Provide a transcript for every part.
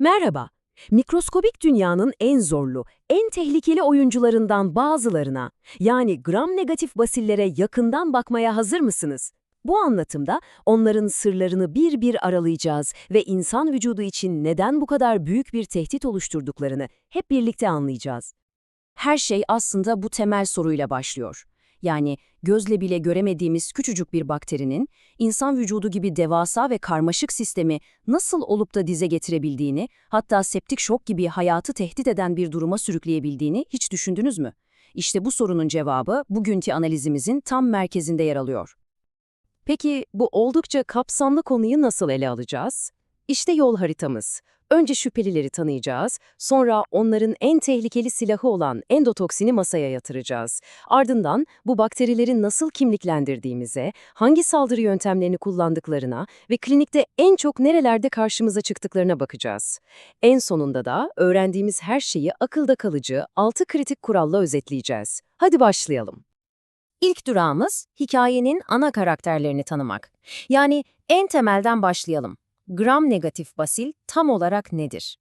Merhaba. Mikroskobik dünyanın en zorlu, en tehlikeli oyuncularından bazılarına, yani gram-negatif basillere yakından bakmaya hazır mısınız? Bu anlatımda onların sırlarını bir bir aralayacağız ve insan vücudu için neden bu kadar büyük bir tehdit oluşturduklarını hep birlikte anlayacağız. Her şey aslında bu temel soruyla başlıyor. Yani gözle bile göremediğimiz küçücük bir bakterinin insan vücudu gibi devasa ve karmaşık sistemi nasıl olup da dize getirebildiğini, hatta septik şok gibi hayatı tehdit eden bir duruma sürükleyebildiğini hiç düşündünüz mü? İşte bu sorunun cevabı bugünkü analizimizin tam merkezinde yer alıyor. Peki bu oldukça kapsamlı konuyu nasıl ele alacağız? İşte yol haritamız. Önce şüphelileri tanıyacağız, sonra onların en tehlikeli silahı olan endotoksini masaya yatıracağız. Ardından bu bakterileri nasıl kimliklendirdiğimize, hangi saldırı yöntemlerini kullandıklarına ve klinikte en çok nerelerde karşımıza çıktıklarına bakacağız. En sonunda da öğrendiğimiz her şeyi akılda kalıcı 6 kritik kuralla özetleyeceğiz. Hadi başlayalım. İlk durağımız hikayenin ana karakterlerini tanımak. Yani en temelden başlayalım. Gram-negatif basil tam olarak nedir?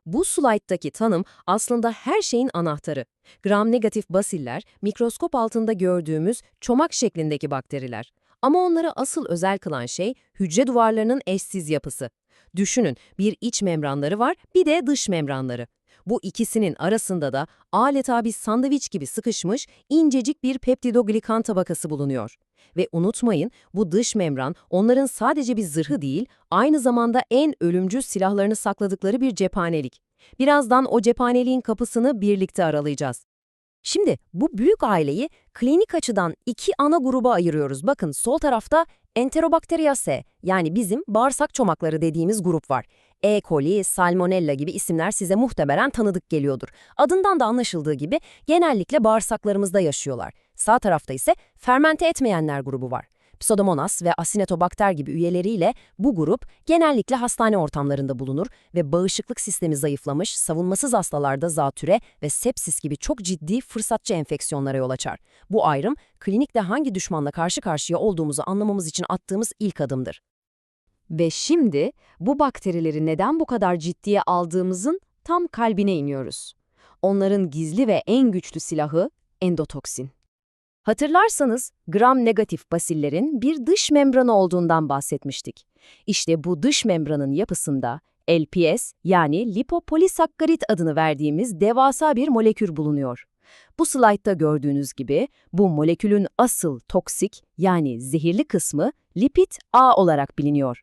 Bu slayttaki tanım aslında her şeyin anahtarı. Gram-negatif basiller, mikroskop altında gördüğümüz çomak şeklindeki bakteriler. Ama onları asıl özel kılan şey hücre duvarlarının eşsiz yapısı. Düşünün, bir iç membranları var, bir de dış membranları. Bu ikisinin arasında da adeta bir sandviç gibi sıkışmış incecik bir peptidoglikan tabakası bulunuyor. Ve unutmayın, bu dış membran onların sadece bir zırhı değil, aynı zamanda en ölümcül silahlarını sakladıkları bir cephanelik. Birazdan o cephaneliğin kapısını birlikte aralayacağız. Şimdi bu büyük aileyi klinik açıdan iki ana gruba ayırıyoruz. Bakın sol tarafta Enterobacteriaceae, yani bizim bağırsak çomakları dediğimiz grup var. E. coli, Salmonella gibi isimler size muhtemelen tanıdık geliyordur. Adından da anlaşıldığı gibi genellikle bağırsaklarımızda yaşıyorlar. Sağ tarafta ise fermente etmeyenler grubu var. Pseudomonas ve Acinetobacter gibi üyeleriyle bu grup genellikle hastane ortamlarında bulunur ve bağışıklık sistemi zayıflamış, savunmasız hastalarda zatüre ve sepsis gibi çok ciddi fırsatçı enfeksiyonlara yol açar. Bu ayrım, klinikte hangi düşmanla karşı karşıya olduğumuzu anlamamız için attığımız ilk adımdır. Ve şimdi bu bakterileri neden bu kadar ciddiye aldığımızın tam kalbine iniyoruz. Onların gizli ve en güçlü silahı endotoksin. Hatırlarsanız gram-negatif basillerin bir dış membranı olduğundan bahsetmiştik. İşte bu dış membranın yapısında LPS, yani lipopolisakkarit adını verdiğimiz devasa bir molekül bulunuyor. Bu slaytta gördüğünüz gibi bu molekülün asıl toksik, yani zehirli kısmı lipid A olarak biliniyor.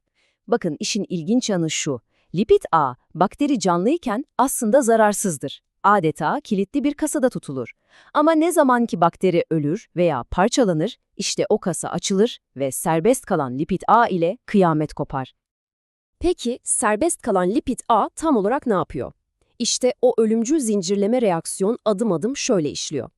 Bakın, işin ilginç yanı şu: lipid A, bakteri canlıyken aslında zararsızdır. Adeta kilitli bir kasada tutulur. Ama ne zaman ki bakteri ölür veya parçalanır, işte o kasa açılır ve serbest kalan lipid A ile kıyamet kopar. Peki serbest kalan lipid A tam olarak ne yapıyor? İşte o ölümcül zincirleme reaksiyon adım adım şöyle işliyor.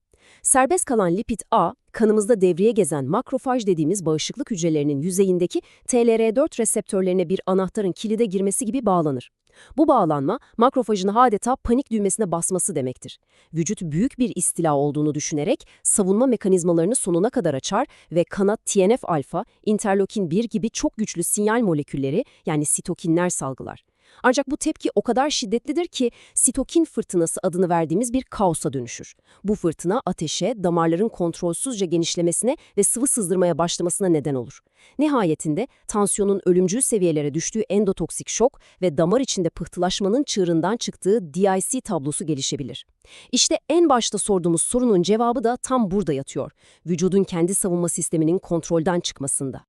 Serbest kalan lipid A, kanımızda devreye gezen makrofaj dediğimiz bağışıklık hücrelerinin yüzeyindeki TLR4 reseptörlerine bir anahtarın kilide girmesi gibi bağlanır. Bu bağlanma, makrofajın adeta panik düğmesine basması demektir. Vücut büyük bir istila olduğunu düşünerek savunma mekanizmalarını sonuna kadar açar ve kana TNF-alfa, interleukin 1 gibi çok güçlü sinyal molekülleri, yani sitokinler salgılar. Ancak bu tepki o kadar şiddetlidir ki sitokin fırtınası adını verdiğimiz bir kaosa dönüşür. Bu fırtına ateşe, damarların kontrolsüzce genişlemesine ve sıvı sızdırmaya başlamasına neden olur. Nihayetinde tansiyonun ölümcül seviyelere düştüğü endotoksik şok ve damar içinde pıhtılaşmanın çığırından çıktığı DIC tablosu gelişebilir. İşte en başta sorduğumuz sorunun cevabı da tam burada yatıyor. Vücudun kendi savunma sisteminin kontrolden çıkmasında.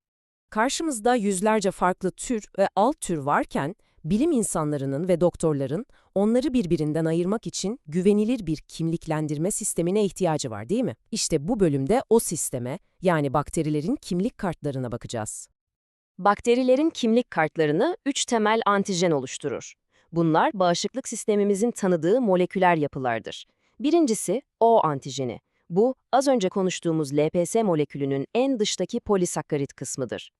Karşımızda yüzlerce farklı tür ve alt tür varken, bilim insanlarının ve doktorların onları birbirinden ayırmak için güvenilir bir kimliklendirme sistemine ihtiyacı var, değil mi? İşte bu bölümde o sisteme, yani bakterilerin kimlik kartlarına bakacağız. Bakterilerin kimlik kartlarını 3 temel antijen oluşturur. Bunlar bağışıklık sistemimizin tanıdığı moleküler yapılardır. Birincisi O antijeni. Bu, az önce konuştuğumuz LPS molekülünün en dıştaki polisakkarit kısmıdır.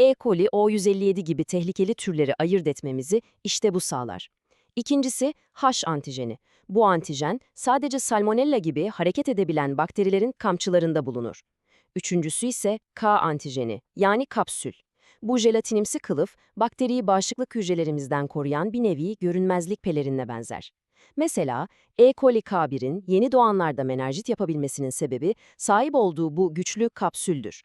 E. coli, O157 gibi tehlikeli türleri ayırt etmemizi işte bu sağlar. İkincisi H antijeni. Bu antijen sadece Salmonella gibi hareket edebilen bakterilerin kamçılarında bulunur. Üçüncüsü ise K antijeni, yani kapsül. Bu jelatinimsi kılıf, bakteriyi bağışıklık hücrelerimizden koruyan bir nevi görünmezlik pelerinine benzer. Mesela E. coli K1'in yeni doğanlarda menenjit yapabilmesinin sebebi sahip olduğu bu güçlü kapsüldür.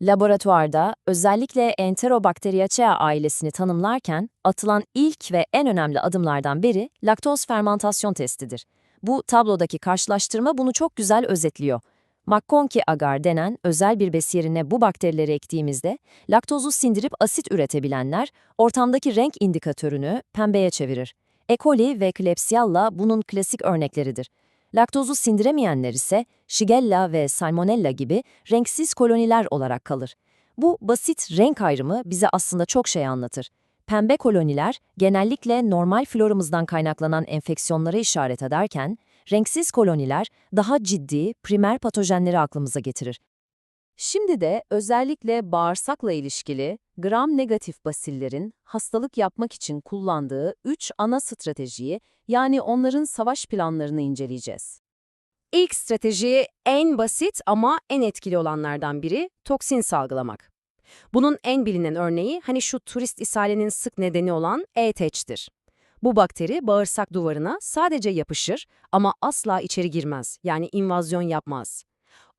Laboratuvarda özellikle Enterobacteriaceae ailesini tanımlarken atılan ilk ve en önemli adımlardan biri laktoz fermantasyon testidir. Bu tablodaki karşılaştırma bunu çok güzel özetliyor. McConkey agar denen özel bir besiyerine bu bakterileri ektiğimizde laktozu sindirip asit üretebilenler ortamdaki renk indikatörünü pembeye çevirir. E. coli ve Klebsiella bunun klasik örnekleridir. Laktozu sindiremeyenler ise Shigella ve Salmonella gibi renksiz koloniler olarak kalır. Bu basit renk ayrımı bize aslında çok şey anlatır. Pembe koloniler genellikle normal floramızdan kaynaklanan enfeksiyonlara işaret ederken, renksiz koloniler daha ciddi primer patojenleri aklımıza getirir. Şimdi de özellikle bağırsakla ilişkili gram-negatif basillerin hastalık yapmak için kullandığı 3 ana stratejiyi, yani onların savaş planlarını inceleyeceğiz. İlk strateji en basit ama en etkili olanlardan biri toksin salgılamak. Bunun en bilinen örneği şu turist ishalinin sık nedeni olan ETH'tir. Bu bakteri bağırsak duvarına sadece yapışır ama asla içeri girmez, yani invazyon yapmaz.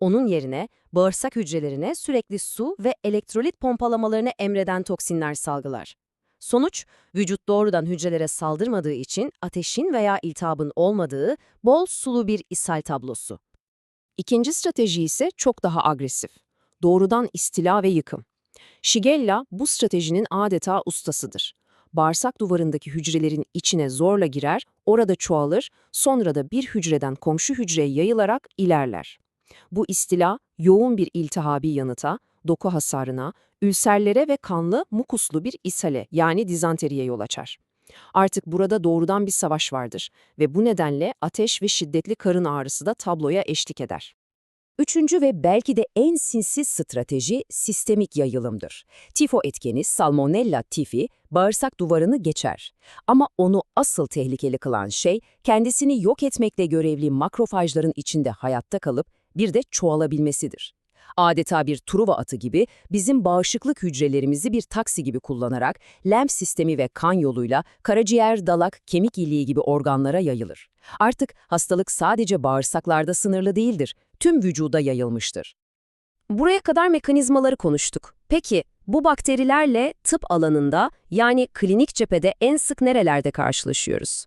Onun yerine bağırsak hücrelerine sürekli su ve elektrolit pompalamalarını emreden toksinler salgılar. Sonuç, vücut doğrudan hücrelere saldırmadığı için ateşin veya iltihabın olmadığı bol sulu bir ishal tablosu. İkinci strateji ise çok daha agresif. Doğrudan istila ve yıkım. Shigella bu stratejinin adeta ustasıdır. Bağırsak duvarındaki hücrelerin içine zorla girer, orada çoğalır, sonra da bir hücreden komşu hücreye yayılarak ilerler. Bu istila, yoğun bir iltihabi yanıta, doku hasarına, ülserlere ve kanlı, mukuslu bir ishale yani dizanteriye yol açar. Artık burada doğrudan bir savaş vardır ve bu nedenle ateş ve şiddetli karın ağrısı da tabloya eşlik eder. Üçüncü ve belki de en sinsi strateji sistemik yayılımdır. Tifo etkeni Salmonella tifi bağırsak duvarını geçer. Ama onu asıl tehlikeli kılan şey kendisini yok etmekle görevli makrofajların içinde hayatta kalıp bir de çoğalabilmesidir. Adeta bir Truva atı gibi bizim bağışıklık hücrelerimizi bir taksi gibi kullanarak lenf sistemi ve kan yoluyla karaciğer, dalak, kemik iliği gibi organlara yayılır. Artık hastalık sadece bağırsaklarda sınırlı değildir, tüm vücuda yayılmıştır. Buraya kadar mekanizmaları konuştuk. Peki bu bakterilerle tıp alanında, yani klinik cephede en sık nerelerde karşılaşıyoruz?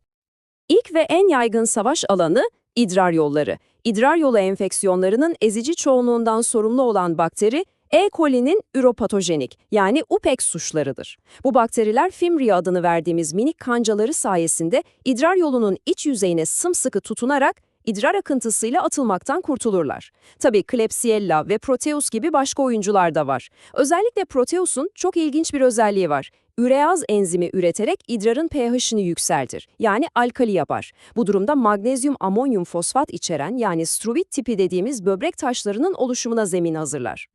İlk ve en yaygın savaş alanı idrar yolları. İdrar yolu enfeksiyonlarının ezici çoğunluğundan sorumlu olan bakteri E. coli'nin üropatojenik, yani UPEC suçlarıdır. Bu bakteriler Fimria adını verdiğimiz minik kancaları sayesinde idrar yolunun iç yüzeyine sımsıkı tutunarak idrar akıntısıyla atılmaktan kurtulurlar. Tabii Klebsiella ve Proteus gibi başka oyuncular da var. Özellikle Proteus'un çok ilginç bir özelliği var. Üreaz enzimi üreterek idrarın pH'ini yükseltir, yani alkali yapar. Bu durumda magnezyum amonyum fosfat içeren, yani struvit tipi dediğimiz böbrek taşlarının oluşumuna zemin hazırlar.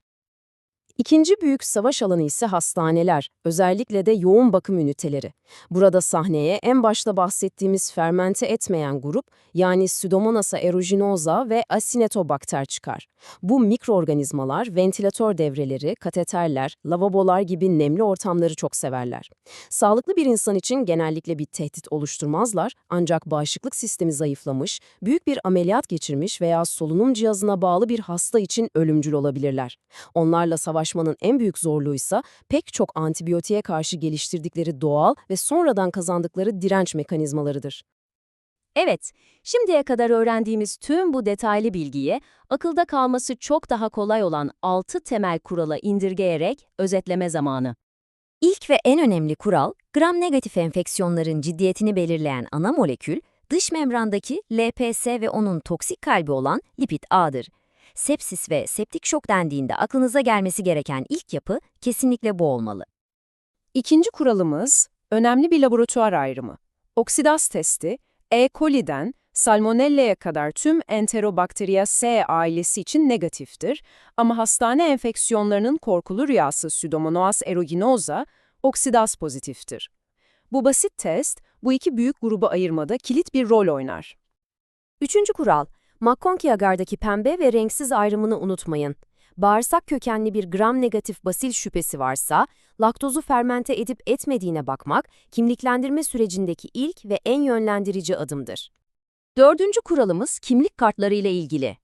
İkinci büyük savaş alanı ise hastaneler, özellikle de yoğun bakım üniteleri. Burada sahneye en başta bahsettiğimiz fermente etmeyen grup, yani Pseudomonas aeruginosa ve Acinetobacter çıkar. Bu mikroorganizmalar ventilatör devreleri, kateterler, lavabolar gibi nemli ortamları çok severler. Sağlıklı bir insan için genellikle bir tehdit oluşturmazlar, ancak bağışıklık sistemi zayıflamış, büyük bir ameliyat geçirmiş veya solunum cihazına bağlı bir hasta için ölümcül olabilirler. Onlarla savaşmanın en büyük zorluğuysa pek çok antibiyotiğe karşı geliştirdikleri doğal ve sonradan kazandıkları direnç mekanizmalarıdır. Evet, şimdiye kadar öğrendiğimiz tüm bu detaylı bilgiyi akılda kalması çok daha kolay olan 6 temel kurala indirgeyerek özetleme zamanı. İlk ve en önemli kural, gram-negatif enfeksiyonların ciddiyetini belirleyen ana molekül, dış membrandaki LPS ve onun toksik kalbi olan lipid A'dır. Sepsis ve septik şok dendiğinde aklınıza gelmesi gereken ilk yapı kesinlikle bu olmalı. İkinci kuralımız, önemli bir laboratuvar ayrımı. Oksidaz testi, E. coli'den Salmonella'ya kadar tüm Enterobacteriaceae ailesi için negatiftir ama hastane enfeksiyonlarının korkulu rüyası Pseudomonas aeruginosa oksidaz pozitiftir. Bu basit test, bu iki büyük grubu ayırmada kilit bir rol oynar. Üçüncü kural, McConkey agar'daki pembe ve renksiz ayrımını unutmayın. Bağırsak kökenli bir gram negatif basil şüphesi varsa, laktozu fermente edip etmediğine bakmak, kimliklendirme sürecindeki ilk ve en yönlendirici adımdır. Dördüncü kuralımız kimlik kartları ile ilgili.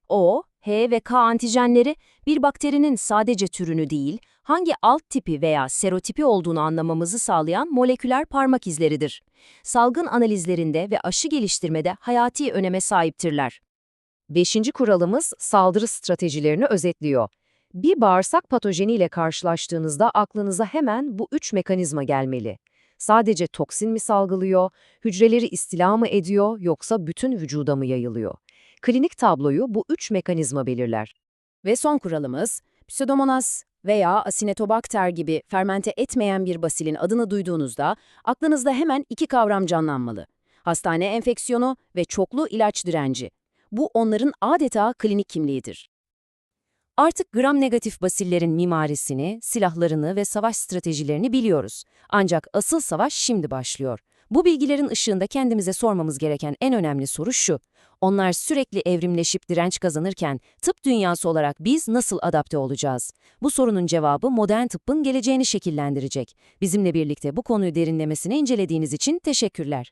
O, H ve K antijenleri bir bakterinin sadece türünü değil, hangi alt tipi veya serotipi olduğunu anlamamızı sağlayan moleküler parmak izleridir. Salgın analizlerinde ve aşı geliştirmede hayati öneme sahiptirler. Beşinci kuralımız saldırı stratejilerini özetliyor. Bir bağırsak patojeniyle karşılaştığınızda aklınıza hemen bu üç mekanizma gelmeli. Sadece toksin mi salgılıyor, hücreleri istila mı ediyor yoksa bütün vücuda mı yayılıyor? Klinik tabloyu bu üç mekanizma belirler. Ve son kuralımız, Pseudomonas veya Acinetobacter gibi fermente etmeyen bir basilin adını duyduğunuzda aklınızda hemen iki kavram canlanmalı. Hastane enfeksiyonu ve çoklu ilaç direnci. Bu onların adeta klinik kimliğidir. Artık gram negatif basillerin mimarisini, silahlarını ve savaş stratejilerini biliyoruz. Ancak asıl savaş şimdi başlıyor. Bu bilgilerin ışığında kendimize sormamız gereken en önemli soru şu: onlar sürekli evrimleşip direnç kazanırken tıp dünyası olarak biz nasıl adapte olacağız? Bu sorunun cevabı modern tıbbın geleceğini şekillendirecek. Bizimle birlikte bu konuyu derinlemesine incelediğiniz için teşekkürler.